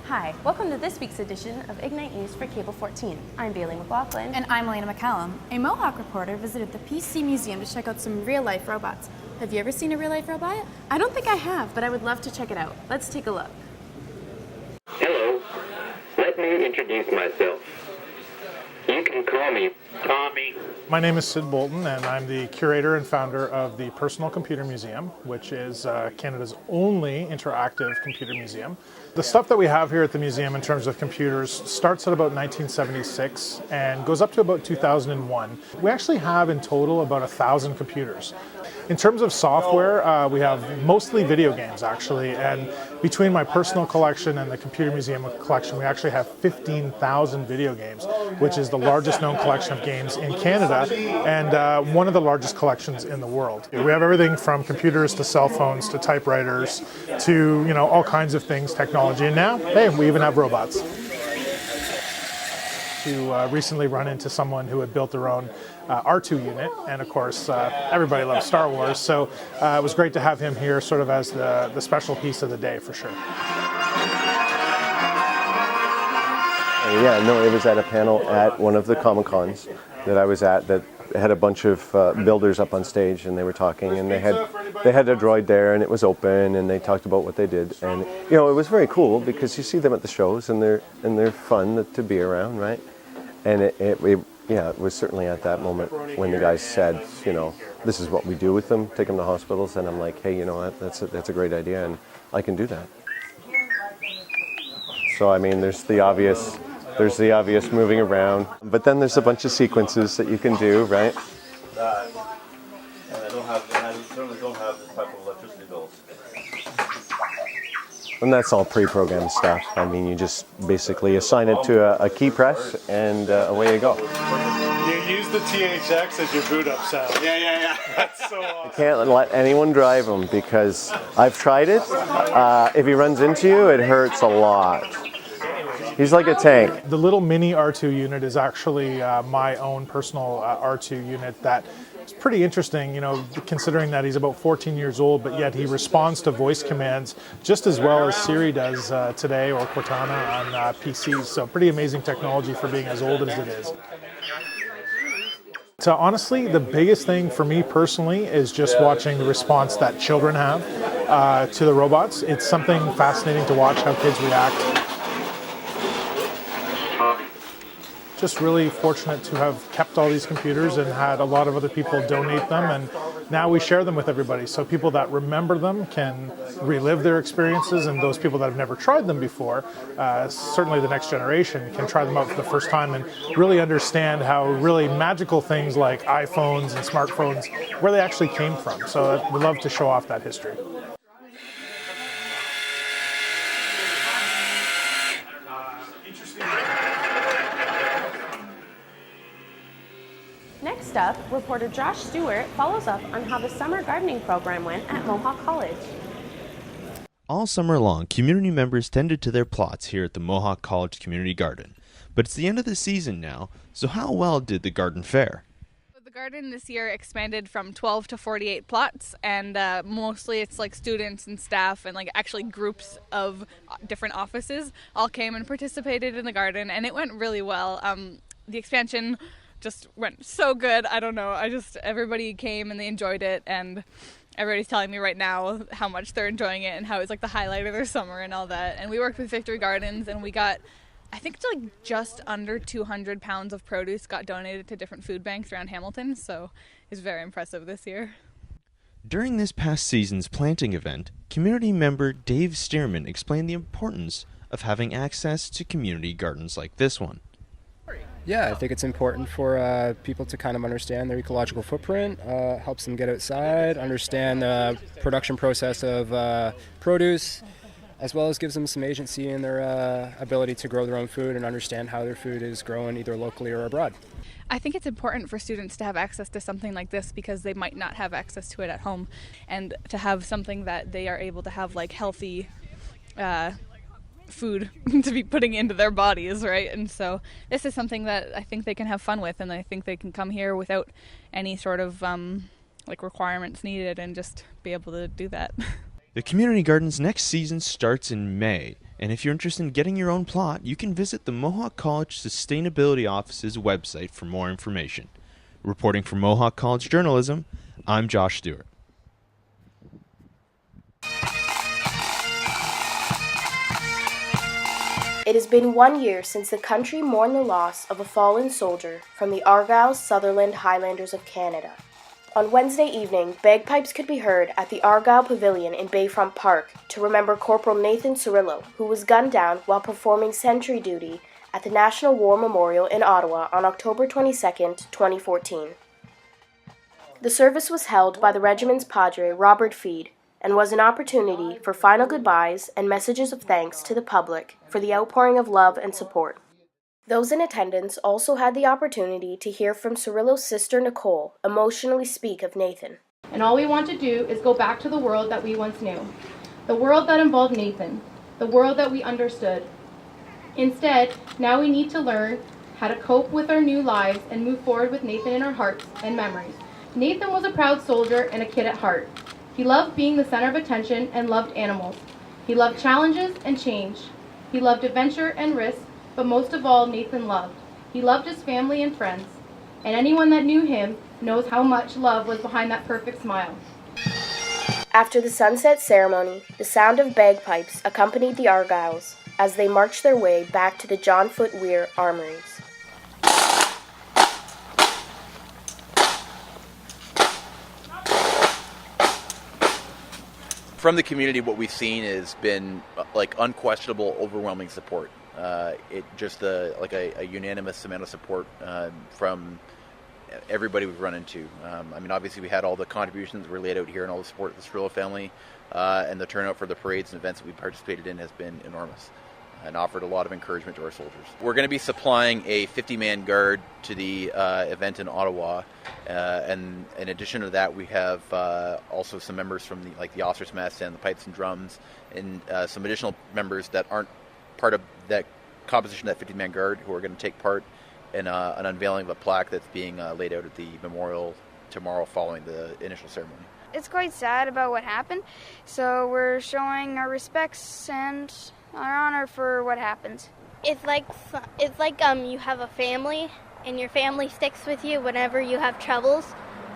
Hi, welcome to this week's edition of Ignite News for Cable 14. I'm Bailey McLaughlin. And I'm Elena McCallum. A Mohawk reporter visited the PC Museum to check out some real-life robots. Have you ever seen a real-life robot? I don't think I have, but I would love to check it out. Let's take a look. Hello, let me introduce myself. You can call me Tommy. My name is Sid Bolton, and I'm the curator and founder of the Personal Computer Museum, which is Canada's only interactive computer museum. The stuff that we have here at the museum in terms of computers starts at about 1976 and goes up to about 2001. We actually have in total about 1,000 computers. In terms of software, we have mostly video games actually, and between my personal collection and the Computer Museum collection, we actually have 15,000 video games, which is the largest known collection of games in Canada and one of the largest collections in the world. We have everything from computers to cell phones to typewriters to all kinds of things, technology, and now, hey, we even have robots. To recently run into someone who had built their own R2 unit, and of course everybody loves Star Wars, so it was great to have him here sort of as the special piece of the day for sure. Yeah, no, it was at a panel at one of the Comic-Cons that I was at that had a bunch of builders up on stage, and they were talking, and they had a droid there, and it was open, and they talked about what they did, and it was very cool because you see them at the shows, and they're fun to be around, right? And it was certainly at that moment when the guys said, this is what we do with them, take them to hospitals, and I'm like, hey, you know what, that's a great idea, and I can do that. So I mean, there's the obvious moving around, but then there's a bunch of sequences that you can do, right? And I certainly don't have this type of electricity bills. And that's all pre-programmed stuff. I mean, you just basically assign it to a key press, and away you go. You use the THX as your boot up sound. Yeah. That's so awesome. You can't let anyone drive them because I've tried it. If he runs into you, it hurts a lot. He's like a tank. The little mini R2 unit is actually my own personal R2 unit that is pretty interesting, considering that he's about 14 years old, but yet he responds to voice commands just as well as Siri does today, or Cortana on PCs. So pretty amazing technology for being as old as it is. So honestly, the biggest thing for me personally is just watching the response that children have to the robots. It's something fascinating to watch how kids react. Just really fortunate to have kept all these computers and had a lot of other people donate them, and now we share them with everybody. So people that remember them can relive their experiences, and those people that have never tried them before, certainly the next generation, can try them out for the first time and really understand how really magical things like iPhones and smartphones, where they actually came from. So we'd love to show off that history. Next up, reporter Josh Stewart follows up on how the summer gardening program went at Mohawk College. All summer long, community members tended to their plots here at the Mohawk College Community Garden. But it's the end of the season now, so how well did the garden fare? The garden this year expanded from 12 to 48 plots, and mostly it's like students and staff and like actually groups of different offices all came and participated in the garden, and it went really well. The expansion just went so good. I don't know. Everybody came and they enjoyed it, and everybody's telling me right now how much they're enjoying it and how it's like the highlight of their summer and all that. And we worked with Victory Gardens, and we got, I think, just under 200 pounds of produce got donated to different food banks around Hamilton, so it's very impressive this year. During this past season's planting event, community member Dave Stearman explained the importance of having access to community gardens like this one. Yeah, I think it's important for people to kind of understand their ecological footprint, helps them get outside, understand the production process of produce, as well as gives them some agency in their ability to grow their own food and understand how their food is grown either locally or abroad. I think it's important for students to have access to something like this because they might not have access to it at home, and to have something that they are able to have like healthy food to be putting into their bodies, right? And so this is something that I think they can have fun with, and I think they can come here without any sort of requirements needed and just be able to do that. The community garden's next season starts in May, And if you're interested in getting your own plot, you can visit the Mohawk College Sustainability Office's website for more information. Reporting for Mohawk College Journalism, I'm Josh Stewart. It has been 1 year since the country mourned the loss of a fallen soldier from the Argyll Sutherland Highlanders of Canada. On Wednesday evening, bagpipes could be heard at the Argyll Pavilion in Bayfront Park to remember Corporal Nathan Cirillo, who was gunned down while performing sentry duty at the National War Memorial in Ottawa on October 22, 2014. The service was held by the regiment's Padre, Robert Feed, and was an opportunity for final goodbyes and messages of thanks to the public for the outpouring of love and support. Those in attendance also had the opportunity to hear from Cirillo's sister Nicole emotionally speak of Nathan. And all we want to do is go back to the world that we once knew. The world that involved Nathan. The world that we understood. Instead, now we need to learn how to cope with our new lives and move forward with Nathan in our hearts and memories. Nathan was a proud soldier and a kid at heart. He loved being the center of attention and loved animals. He loved challenges and change. He loved adventure and risk, but most of all, Nathan loved. He loved his family and friends. And anyone that knew him knows how much love was behind that perfect smile. After the sunset ceremony, the sound of bagpipes accompanied the Argylls as they marched their way back to the John Foot Weir Armories. From the community, what we've seen has been like unquestionable, overwhelming support. It just a unanimous amount of support from everybody we've run into. I mean, obviously we had all the contributions that were laid out here and all the support of the Cirillo family, and the turnout for the parades and events that we participated in has been enormous and offered a lot of encouragement to our soldiers. We're going to be supplying a 50-man guard to the event in Ottawa, and in addition to that, we have also some members from the officers' mess and the pipes and drums, and some additional members that aren't part of that composition of that 50-man guard who are going to take part in an unveiling of a plaque that's being laid out at the memorial tomorrow following the initial ceremony. It's quite sad about what happened, so we're showing our respects and our honor for what happened. It's like you have a family, and your family sticks with you whenever you have troubles.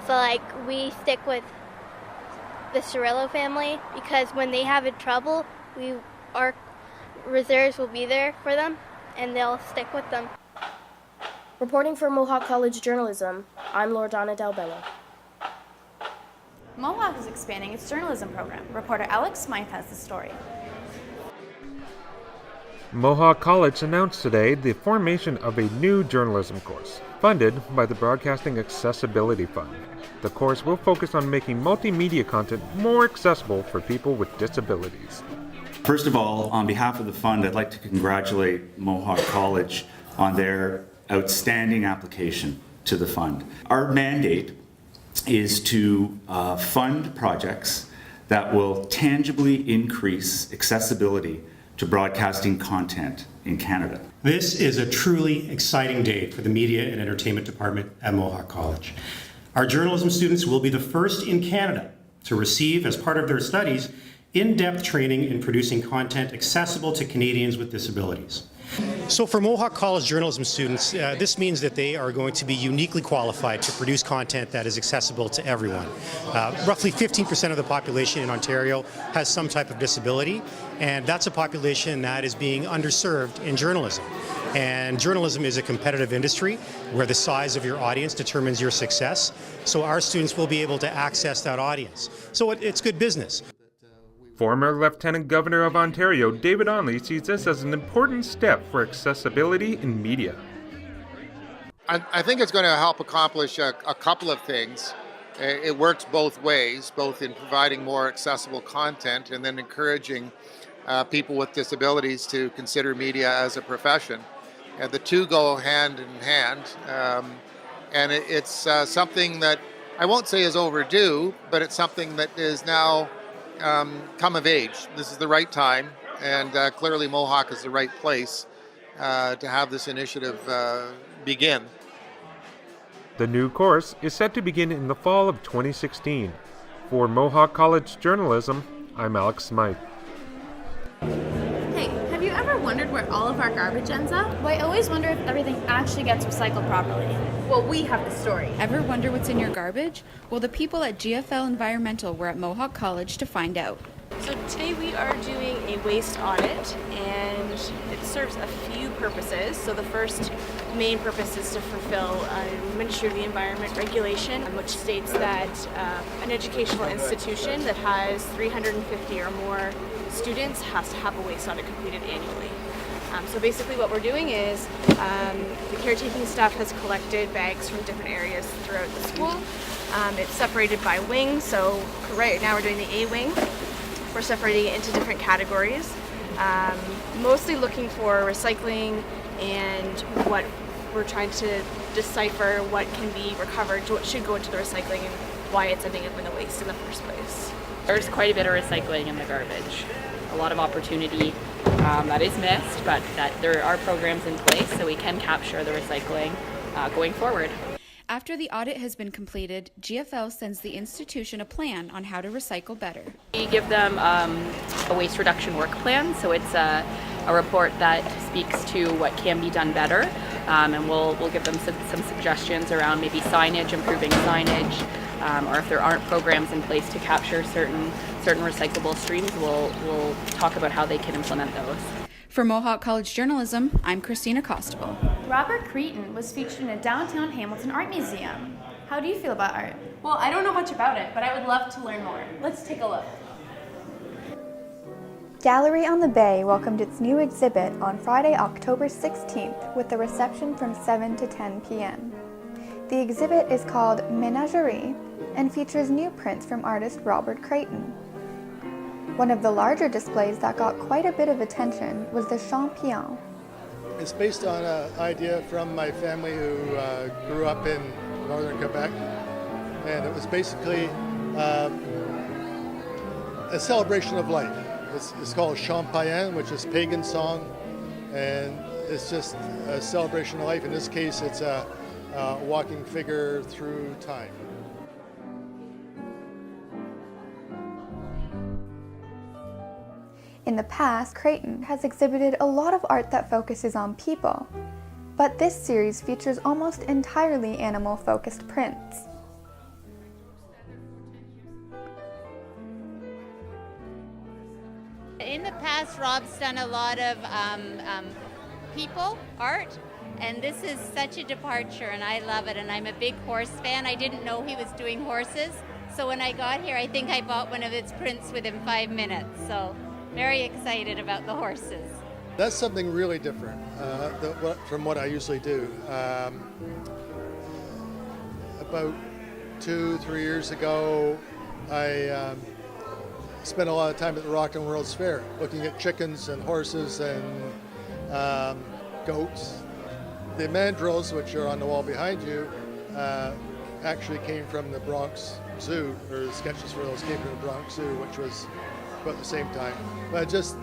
So we stick with the Cirillo family because when they have a trouble, our reserves will be there for them, and they'll stick with them. Reporting for Mohawk College Journalism, I'm Loredana Del Bello. Mohawk is expanding its journalism program. Reporter Alex Smythe has the story. Mohawk College announced today the formation of a new journalism course, funded by the Broadcasting Accessibility Fund. The course will focus on making multimedia content more accessible for people with disabilities. First of all, on behalf of the fund, I'd like to congratulate Mohawk College on their outstanding application to the fund. Our mandate is to fund projects that will tangibly increase accessibility to broadcasting content in Canada. This is a truly exciting day for the Media and Entertainment Department at Mohawk College. Our journalism students will be the first in Canada to receive, as part of their studies, in-depth training in producing content accessible to Canadians with disabilities. So for Mohawk College journalism students, this means that they are going to be uniquely qualified to produce content that is accessible to everyone. Roughly 15% of the population in Ontario has some type of disability, and that's a population that is being underserved in journalism. And journalism is a competitive industry where the size of your audience determines your success. So our students will be able to access that audience. So it's good business. Former Lieutenant Governor of Ontario, David Onley, sees this as an important step for accessibility in media. I think it's going to help accomplish a couple of things. It works both ways, both in providing more accessible content and then encouraging people with disabilities to consider media as a profession. The two go hand in hand, and it's something that I won't say is overdue, but it's something that is now come of age. This is the right time, and clearly Mohawk is the right place to have this initiative begin. The new course is set to begin in the fall of 2016. For Mohawk College Journalism, I'm Alex Smythe. Hey, have you ever wondered where all of our garbage ends up? Well, I always wonder if everything actually gets recycled properly. Well, we have the story. Ever wonder what's in your garbage? Well, the people at GFL Environmental were at Mohawk College to find out. So today we are doing a waste audit, and it serves a few purposes. So the first main purpose is to fulfill Ministry of the Environment regulation, which states that an educational institution that has 350 or more students has to have a waste audit completed annually. So basically what we're doing is the caretaking staff has collected bags from different areas throughout the school. It's separated by wing, so right now we're doing the A wing. We're separating it into different categories, mostly looking for recycling and what we're trying to decipher what can be recovered, what should go into the recycling, and why it's ending up in the waste in the first place. There's quite a bit of recycling in the garbage. A lot of opportunity that is missed, but that there are programs in place so we can capture the recycling going forward. After the audit has been completed, GFL sends the institution a plan on how to recycle better. We give them a waste reduction work plan, so it's a report that speaks to what can be done better, and we'll give them some suggestions around maybe signage, improving signage, or if there aren't programs in place to capture certain recyclable streams, we'll talk about how they can implement those. For Mohawk College Journalism, I'm Christina Costable. Robert Creighton was featured in a downtown Hamilton art museum. How do you feel about art? Well, I don't know much about it, but I would love to learn more. Let's take a look. Gallery on the Bay welcomed its new exhibit on Friday, October 16th with a reception from 7 to 10 p.m. The exhibit is called Menagerie and features new prints from artist Robert Creighton. One of the larger displays that got quite a bit of attention was the Champion. It's based on an idea from my family who grew up in northern Quebec, and it was basically a celebration of life. It's called Champagne, which is pagan song, and it's just a celebration of life. In this case, it's a walking figure through time. In the past, Creighton has exhibited a lot of art that focuses on people, but this series features almost entirely animal-focused prints. In the past, Rob's done a lot of people art, and this is such a departure, and I love it, and I'm a big horse fan. I didn't know he was doing horses, so when I got here, I think I bought one of his prints within 5 minutes, so very excited about the horses. That's something really different from what I usually do. About 2-3 years ago, I spent a lot of time at the Rockland World's Fair looking at chickens and horses and goats. The mandrills, which are on the wall behind you, actually came from the Bronx Zoo, or the sketches for those came from the Bronx Zoo, which was about the same time. But just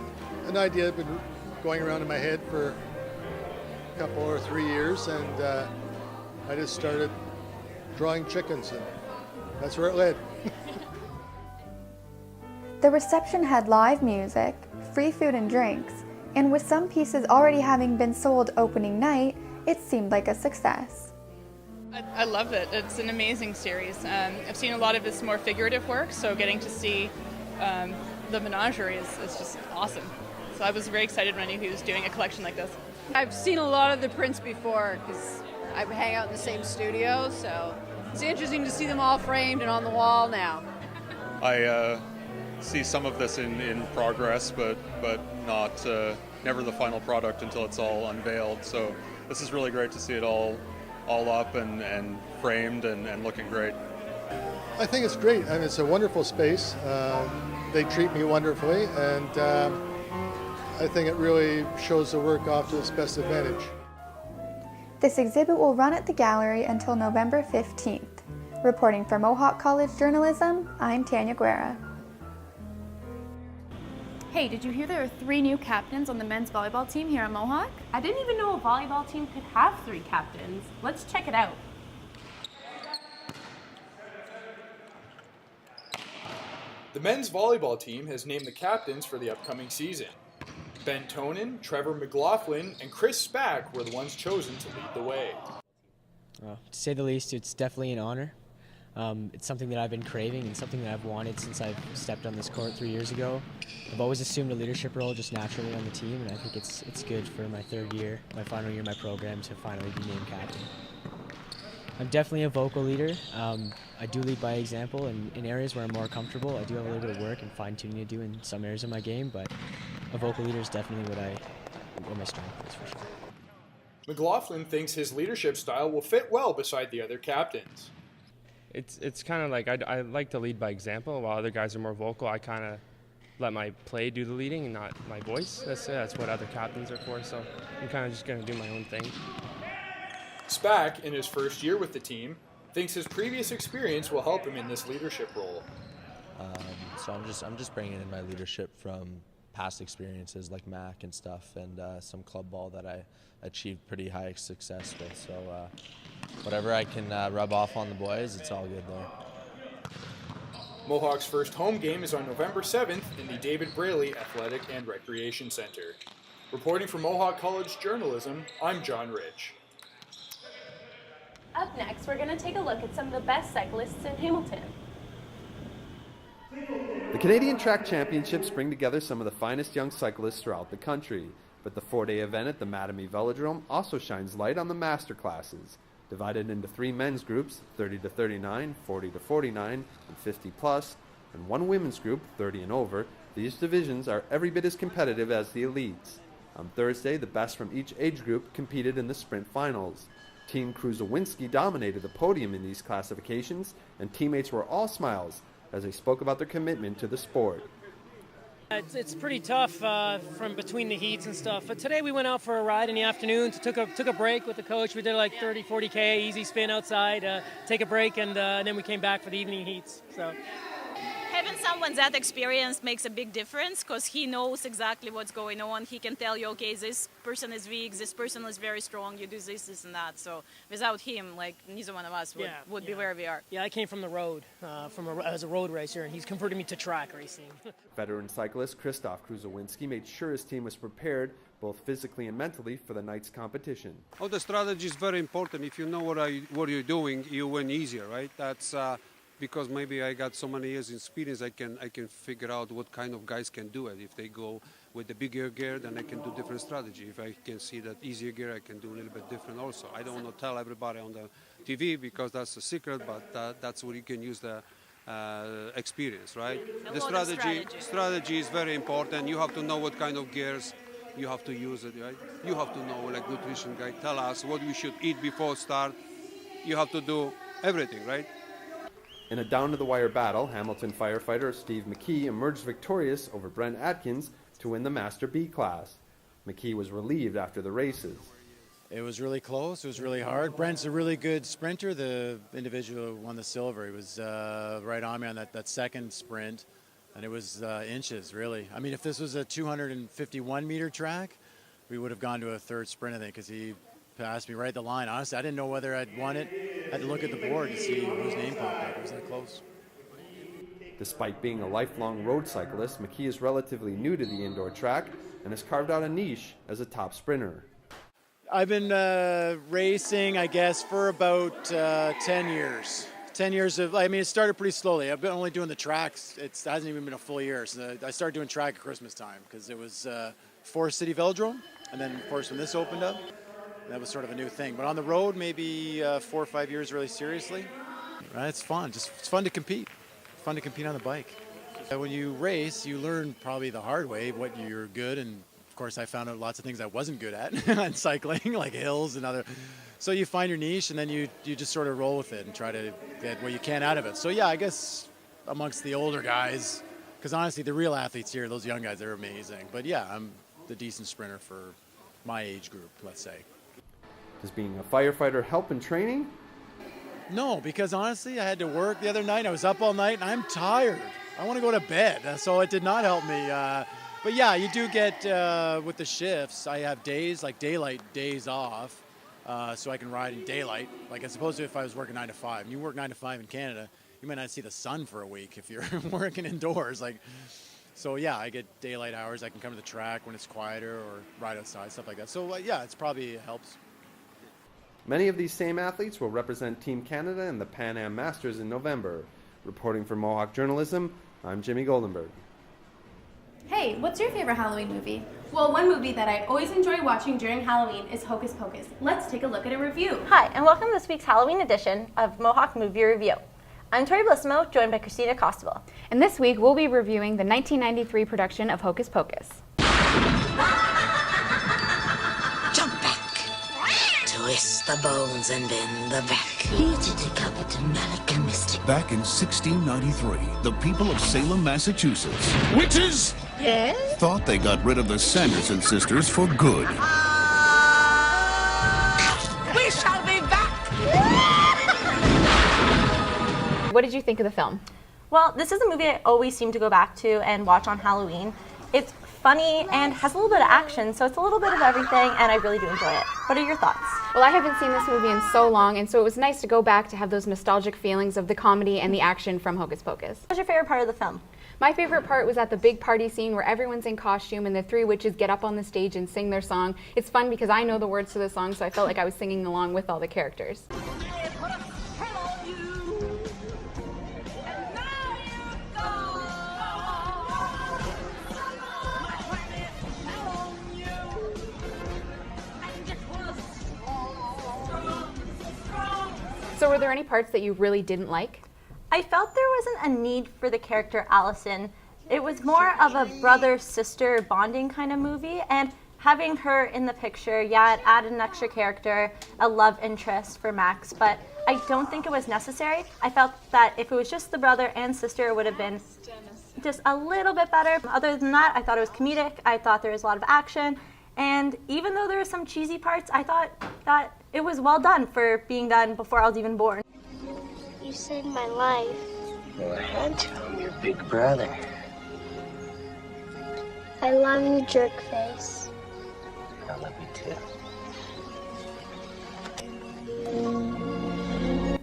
an idea had been going around in my head for a couple or 3 years, and I just started drawing chickens, and that's where it led. The reception had live music, free food and drinks, and with some pieces already having been sold opening night, it seemed like a success. I love it. It's an amazing series. I've seen a lot of his more figurative work, so getting to see the menagerie is just awesome. So I was very excited when I knew he was doing a collection like this. I've seen a lot of the prints before because I hang out in the same studio, so it's interesting to see them all framed and on the wall now. I see some of this in progress, but not never the final product until it's all unveiled. So this is really great to see it all up and framed and looking great. I think it's great. I mean, it's a wonderful space. They treat me wonderfully, and I think it really shows the work off to its best advantage. This exhibit will run at the gallery until November 15th. Reporting for Mohawk College Journalism, I'm Tanya Guerra. Hey, did you hear there are 3 new captains on the men's volleyball team here at Mohawk? I didn't even know a volleyball team could have 3 captains. Let's check it out. The men's volleyball team has named the captains for the upcoming season. Ben Tonin, Trevor McLaughlin, and Chris Spack were the ones chosen to lead the way. To say the least, it's definitely an honor. It's something that I've been craving and something that I've wanted since I've stepped on this court 3 years ago. I've always assumed a leadership role just naturally on the team, and I think it's good for my third year, my final year of my program, to finally be named captain. I'm definitely a vocal leader. I do lead by example, and in areas where I'm more comfortable, I do have a little bit of work and fine-tuning to do in some areas of my game, but a vocal leader is definitely what my strength is, for sure. McLaughlin thinks his leadership style will fit well beside the other captains. It's kind of like I like to lead by example, while other guys are more vocal. I kind of let my play do the leading and not my voice. That's what other captains are for, so I'm kind of just going to do my own thing. Spack, in his first year with the team, thinks his previous experience will help him in this leadership role. So I'm just bringing in my leadership from past experiences like MAC and stuff, and some club ball that I achieved pretty high success with. So whatever I can rub off on the boys, it's all good there. Mohawk's first home game is on November 7th in the David Braley Athletic and Recreation Center. Reporting for Mohawk College Journalism, I'm John Rich. Up next, we're going to take a look at some of the best cyclists in Hamilton. The Canadian Track Championships bring together some of the finest young cyclists throughout the country, but the 4-day event at the Mattamy Velodrome also shines light on the master classes. Divided into 3 men's groups, 30 to 39, 40 to 49, and 50 plus, and 1 women's group, 30 and over, these divisions are every bit as competitive as the elites. On Thursday, the best from each age group competed in the sprint finals. Team Kruzowinski dominated the podium in these classifications, and teammates were all smiles as they spoke about their commitment to the sport. It's pretty tough from between the heats and stuff. But today we went out for a ride in the afternoon, took a break with the coach. We did like 30, 40K, easy spin outside, take a break, and then we came back for the evening heats. So having someone that experienced makes a big difference because he knows exactly what's going on. He can tell you, okay, this person is weak, this person is very strong, you do this and that. So without him, like, neither one of us would be where we are. Yeah, I came from the road, as a road racer, and he's converted me to track racing. Veteran cyclist Krzysztof Kruzowinski made sure his team was prepared both physically and mentally for the night's competition. Oh, the strategy is very important. If you know what you're doing, you win easier, right? That's because maybe I got so many years experience, I can figure out what kind of guys can do it. If they go with the bigger gear, then I can do different strategy. If I can see that easier gear, I can do a little bit different also. I don't want to tell everybody on the TV because that's a secret, but that's where you can use the experience, right? The strategy is very important. You have to know what kind of gears you have to use it, right? You have to know, like nutrition guy, tell us what we should eat before start. You have to do everything, right? In a down-to-the-wire battle, Hamilton firefighter Steve McKee emerged victorious over Brent Atkins to win the Master B class. McKee was relieved after the races. It was really close. It was really hard. Brent's a really good sprinter. The individual who won the silver, he was right on me on that second sprint, and it was inches, really. I mean, if this was a 251-meter track, we would have gone to a third sprint, I think, because he passed me right at the line. Honestly, I didn't know whether I'd won it. I had to look at the board to see whose name popped up. It was that close. Despite being a lifelong road cyclist, McKee is relatively new to the indoor track and has carved out a niche as a top sprinter. I've been racing, I guess, for about 10 years. 10 years of, I mean, it started pretty slowly. I've been only doing the tracks. It hasn't even been a full year. So I started doing track at Christmas time because it was Forest City Velodrome. And then, of course, when this opened up, that was sort of a new thing. But on the road, maybe 4 or 5 years really seriously. It's fun. It's fun to compete. It's fun to compete on the bike. When you race, you learn probably the hard way what you're good. And, of course, I found out lots of things I wasn't good at on cycling, like hills and other. So you find your niche, and then you just sort of roll with it and try to get what you can out of it. So, yeah, I guess amongst the older guys, because honestly, the real athletes here, those young guys, they're amazing. But, yeah, I'm the decent sprinter for my age group, let's say. Does being a firefighter help in training? No, because honestly, I had to work the other night. I was up all night, and I'm tired. I want to go to bed, so it did not help me. But yeah, you do get, with the shifts, I have days, like daylight days off, so I can ride in daylight, like as opposed to if I was working 9 to 5. And you work 9 to 5 in Canada, you might not see the sun for a week if you're working indoors. So yeah, I get daylight hours. I can come to the track when it's quieter or ride outside, stuff like that. So yeah, it's probably helps. Many of these same athletes will represent Team Canada in the Pan Am Masters in November. Reporting for Mohawk Journalism, I'm Jimmy Goldenberg. Hey, what's your favorite Halloween movie? Well, one movie that I always enjoy watching during Halloween is Hocus Pocus. Let's take a look at a review. Hi, and welcome to this week's Halloween edition of Mohawk Movie Review. I'm Tori Blissimo, joined by Christina Costabile. And this week we'll be reviewing the 1993 production of Hocus Pocus. Jump back, twist the bones and bend the back. Here to decapit a Malika mystic. Back in 1693, the people of Salem, Massachusetts, witches, Yes? thought they got rid of the Sanderson sisters for good. We shall be back! What did you think of the film? Well, this is a movie I always seem to go back to and watch on Halloween. It's funny and has a little bit of action, so it's a little bit of everything, and I really do enjoy it. What are your thoughts? Well, I haven't seen this movie in so long, and so it was nice to go back to have those nostalgic feelings of the comedy and the action from Hocus Pocus. What was your favorite part of the film? My favorite part was at the big party scene where everyone's in costume and the three witches get up on the stage and sing their song. It's fun because I know the words to the song, so I felt like I was singing along with all the characters. So were there any parts that you really didn't like? I felt there wasn't a need for the character Allison. It was more of a brother-sister bonding kind of movie, and having her in the picture, yeah, it added an extra character, a love interest for Max, but I don't think it was necessary. I felt that if it was just the brother and sister, it would have been just a little bit better. Other than that, I thought it was comedic, I thought there was a lot of action, and even though there were some cheesy parts, I thought that it was well done for being done before I was even born. You saved my life. Well, I had to. I'm your big brother. I love you, jerkface. I love you too.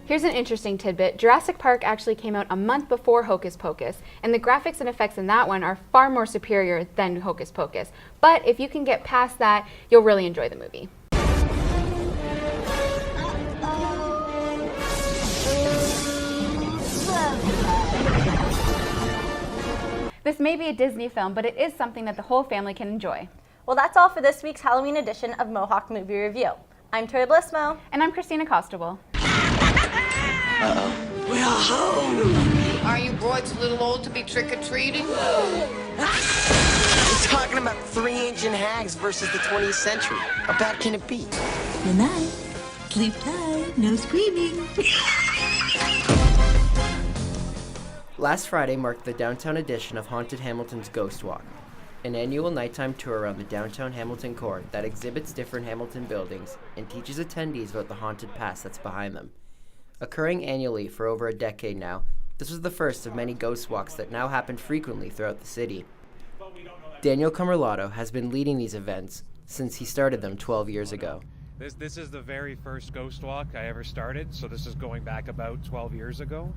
Here's an interesting tidbit. Jurassic Park actually came out a month before Hocus Pocus, and the graphics and effects in that one are far more superior than Hocus Pocus. But if you can get past that, you'll really enjoy the movie. This may be a Disney film, but it is something that the whole family can enjoy. Well, that's all for this week's Halloween edition of Mohawk Movie Review. I'm Tori Blissimo. And I'm Christina Costabile. Uh-oh. We're home. Are you boys a little old to be trick-or-treating? We're talking about 3-inch hags versus the 20th century. How bad can it be? Good night. Sleep tight. No screaming. Last Friday marked the downtown edition of Haunted Hamilton's Ghost Walk, an annual nighttime tour around the downtown Hamilton core that exhibits different Hamilton buildings and teaches attendees about the haunted past that's behind them. Occurring annually for over a decade now, this was the first of many ghost walks that now happen frequently throughout the city. Daniel Camerlato has been leading these events since he started them 12 years ago. This is the very first ghost walk I ever started, so this is going back about 12 years ago.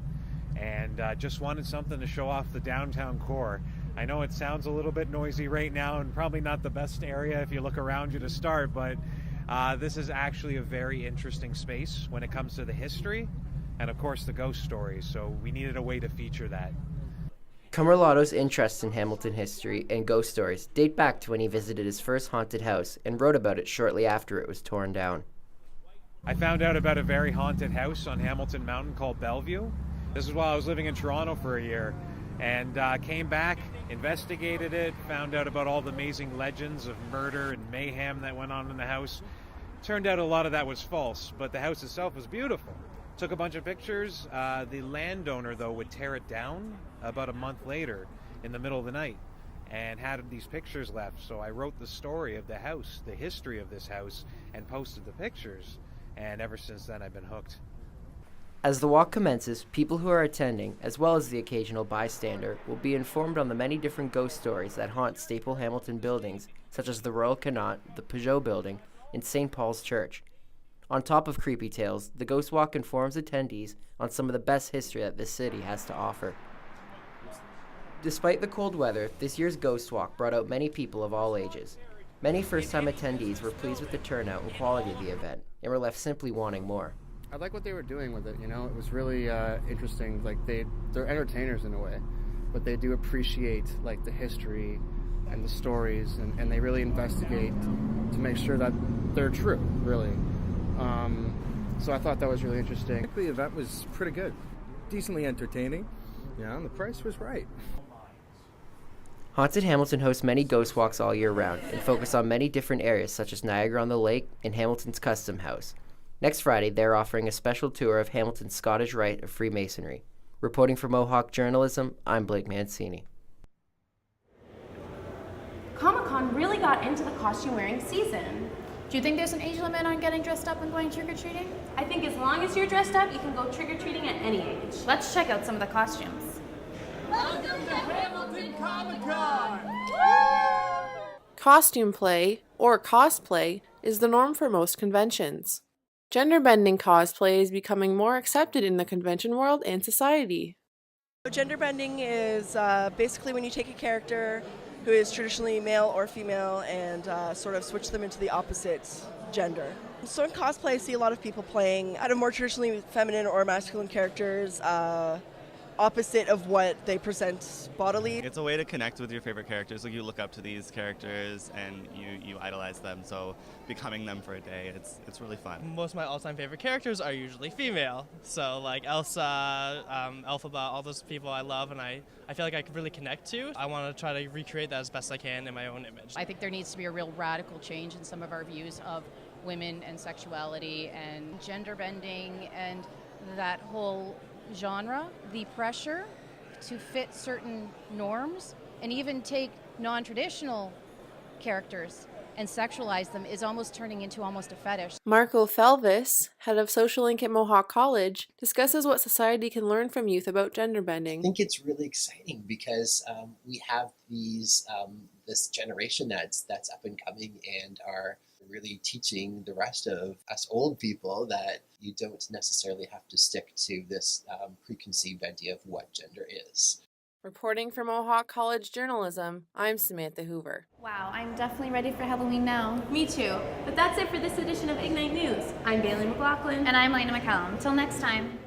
And just wanted something to show off the downtown core. I know it sounds a little bit noisy right now and probably not the best area if you look around you to start, but this is actually a very interesting space when it comes to the history and of course the ghost stories, so we needed a way to feature that. Camerlato's interest in Hamilton history and ghost stories date back to when he visited his first haunted house and wrote about it shortly after it was torn down. I found out about a very haunted house on Hamilton Mountain called Bellevue. This is while I was living in Toronto for a year, and came back, investigated it, found out about all the amazing legends of murder and mayhem that went on in the house. Turned out a lot of that was false, but the house itself was beautiful. Took a bunch of pictures. The landowner, though, would tear it down about a month later in the middle of the night and had these pictures left. So I wrote the story of the house, the history of this house, and posted the pictures, and ever since then I've been hooked. As the walk commences, people who are attending, as well as the occasional bystander, will be informed on the many different ghost stories that haunt staple Hamilton buildings, such as the Royal Connaught, the Peugeot Building, and St. Paul's Church. On top of creepy tales, the Ghost Walk informs attendees on some of the best history that this city has to offer. Despite the cold weather, this year's Ghost Walk brought out many people of all ages. Many first-time attendees were pleased with the turnout and quality of the event, and were left simply wanting more. I like what they were doing with it, you know? It was really interesting. Like, they're entertainers in a way, but they do appreciate, like, the history and the stories, and they really investigate to make sure that they're true, really. So I thought that was really interesting. The event was pretty good, decently entertaining, you know, and the price was right. Haunted Hamilton hosts many ghost walks all year round and focus on many different areas such as Niagara-on-the-Lake and Hamilton's Custom House. Next Friday, they're offering a special tour of Hamilton's Scottish Rite of Freemasonry. Reporting for Mohawk Journalism, I'm Blake Mancini. Comic-Con really got into the costume-wearing season. Do you think there's an age limit on getting dressed up and going trick-or-treating? I think as long as you're dressed up, you can go trick-or-treating at any age. Let's check out some of the costumes. Welcome to Hamilton Comic-Con! Costume play, or cosplay, is the norm for most conventions. Gender-bending cosplay is becoming more accepted in the convention world and society. Gender bending is basically when you take a character who is traditionally male or female and sort of switch them into the opposite gender. So in cosplay, I see a lot of people playing out of more traditionally feminine or masculine characters, opposite of what they present bodily. It's a way to connect with your favorite characters. Like, you look up to these characters and you idolize them, so becoming them for a day, it's really fun. Most of my all-time favorite characters are usually female. So like Elsa, Elphaba, all those people I love and I feel like I could really connect to. I want to try to recreate that as best I can in my own image. I think there needs to be a real radical change in some of our views of women and sexuality and gender bending and that whole genre. The pressure to fit certain norms and even take non-traditional characters and sexualize them is almost turning into almost a fetish. Marco Felvis, head of Social Link at Mohawk College, discusses what society can learn from youth about gender bending. I think it's really exciting because we have this generation that's up and coming and are really teaching the rest of us old people that you don't necessarily have to stick to this preconceived idea of what gender is. Reporting for Mohawk College Journalism, I'm Samantha Hoover. Wow, I'm definitely ready for Halloween now. Me too. But that's it for this edition of Ignite News. I'm Bailey McLaughlin. And I'm Lena McCallum. Till next time.